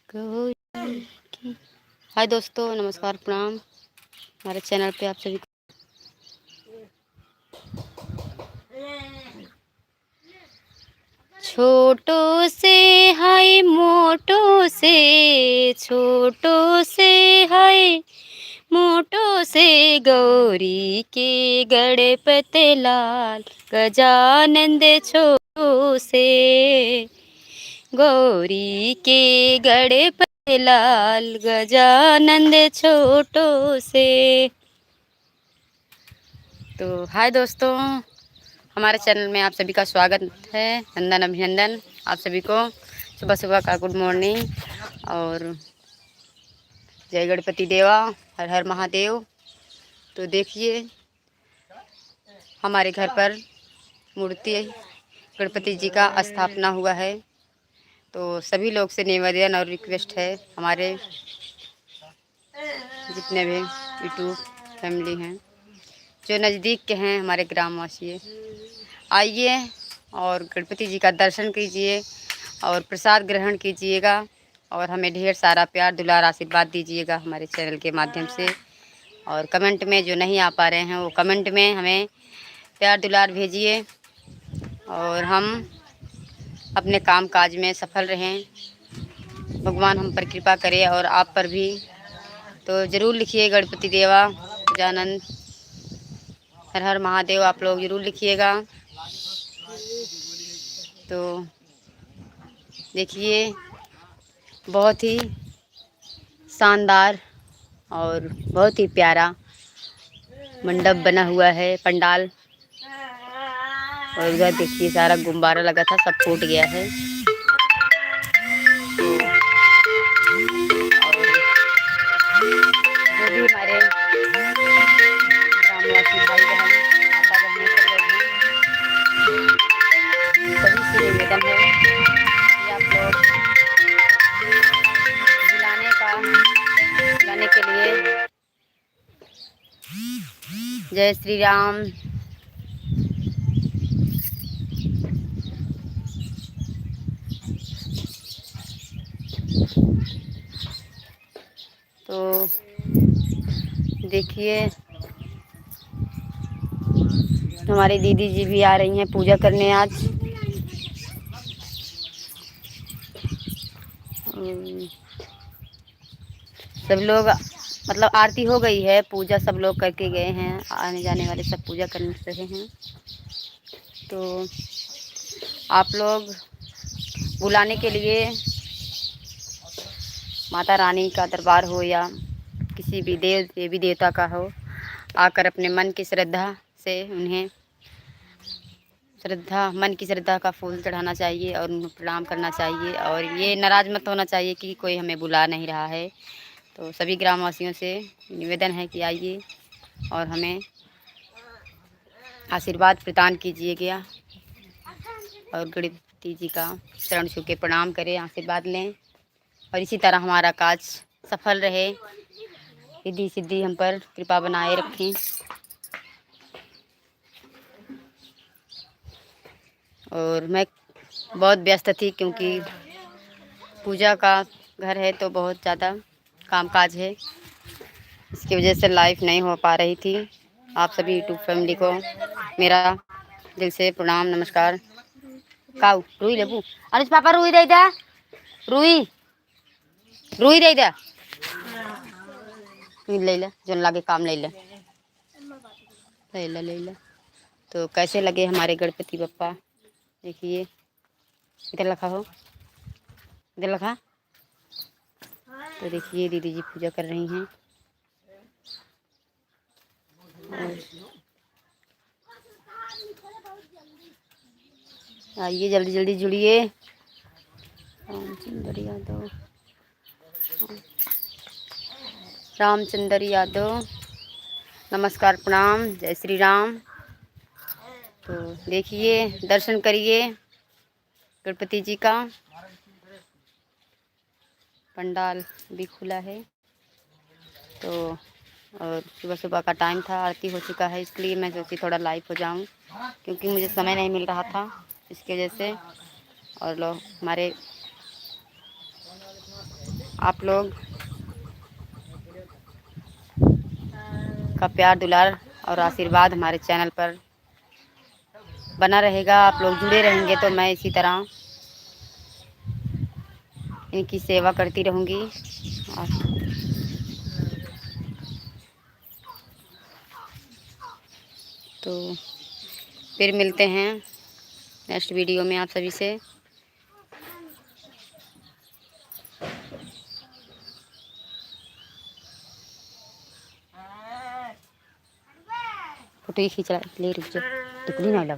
हाय दोस्तों, नमस्कार, प्रणाम। हमारे चैनल पे आप सभी को छोटो से हाय मोटो से, छोटो से हाय मोटो से, गौरी के गणपति लाल गजानंद छोटो से, गौरी के गणपति लाल गजानंद छोटो से। तो हाय दोस्तों, हमारे चैनल में आप सभी का स्वागत है। नंदन अभिनंदन आप सभी को सुबह सुबह का गुड मॉर्निंग और जय गणपति देवा, हर हर महादेव। तो देखिए, हमारे घर पर मूर्ति गणपति जी का स्थापना हुआ है। तो सभी लोग से निवेदन और रिक्वेस्ट है, हमारे जितने भी यूट्यूब फैमिली हैं, जो नज़दीक के हैं, हमारे ग्रामवासी, आइए और गणपति जी का दर्शन कीजिए और प्रसाद ग्रहण कीजिएगा और हमें ढेर सारा प्यार दुलार आशीर्वाद दीजिएगा हमारे चैनल के माध्यम से। और कमेंट में जो नहीं आ पा रहे हैं वो कमेंट में हमें प्यार दुलार भेजिए और हम अपने काम काज में सफल रहें। भगवान हम पर कृपा करे और आप पर भी। तो ज़रूर लिखिए गणपति देवा गजानंद हर हर महादेव, आप लोग ज़रूर लिखिएगा। तो देखिए, बहुत ही शानदार और बहुत ही प्यारा मंडप बना हुआ है, पंडाल। और उधर देखिए सारा गुब्बारा लगा था, सब फूट गया है। जो भी हमारे ग्रामवासी भाई बहन, माता बहन सब लोग हैं, सभी से निवेदन है कि आप लोग बुलाने के लिए जय श्री राम। तो देखिए, हमारी दीदी जी भी आ रही हैं पूजा करने आज। सब लोग मतलब आरती हो गई है, पूजा सब लोग करके गए हैं, आने जाने वाले सब पूजा करने रहे हैं। तो आप लोग बुलाने के लिए माता रानी का दरबार हो या किसी भी देवी देवता का हो, आकर अपने मन की श्रद्धा से उन्हें मन की श्रद्धा का फूल चढ़ाना चाहिए और उन्हें प्रणाम करना चाहिए। और ये नाराज़ मत होना चाहिए कि कोई हमें बुला नहीं रहा है। तो सभी ग्रामवासियों से निवेदन है कि आइए और हमें आशीर्वाद प्रदान कीजिएगा और गणपति जी का चरण छू के प्रणाम करें, आशीर्वाद लें और इसी तरह हमारा काज सफल रहे, रिद्धि सिद्धि हम पर कृपा बनाए रखें। और मैं बहुत व्यस्त थी क्योंकि पूजा का घर है तो बहुत ज़्यादा कामकाज है, इसकी वजह से लाइव नहीं हो पा रही थी। आप सभी यूट्यूब फैमिली को मेरा दिल से प्रणाम, नमस्कार। काऊ रुई लेबू, अनुज पापा रुई दे दा, रुई दे दा, ले ले जन लागे काम ले ले। तो कैसे लगे हमारे गणपति बप्पा, देखिए इधर लिखा हो, इधर लिखा। तो देखिए दीदी जी पूजा कर रही हैं। आइए जल्दी जल्दी जुड़िए। रामचंद्र यादव, नमस्कार, प्रणाम, जय श्री राम। तो देखिए, दर्शन करिए गणपति जी का। पंडाल भी खुला है। तो और सुबह सुबह का टाइम था, आरती हो चुका है, इसलिए मैं सोची थोड़ा लाइव हो जाऊं क्योंकि मुझे समय नहीं मिल रहा था इसकी वजह से। और लोग हमारे आप लोग का प्यार दुलार और आशीर्वाद हमारे चैनल पर बना रहेगा। आप लोग जुड़े रहेंगे तो मैं इसी तरह इनकी सेवा करती रहूँगी। तो फिर मिलते हैं नेक्स्ट वीडियो में आप सभी से। फोटो ही खींच ले, रुक जा, टिकली नहीं लगा।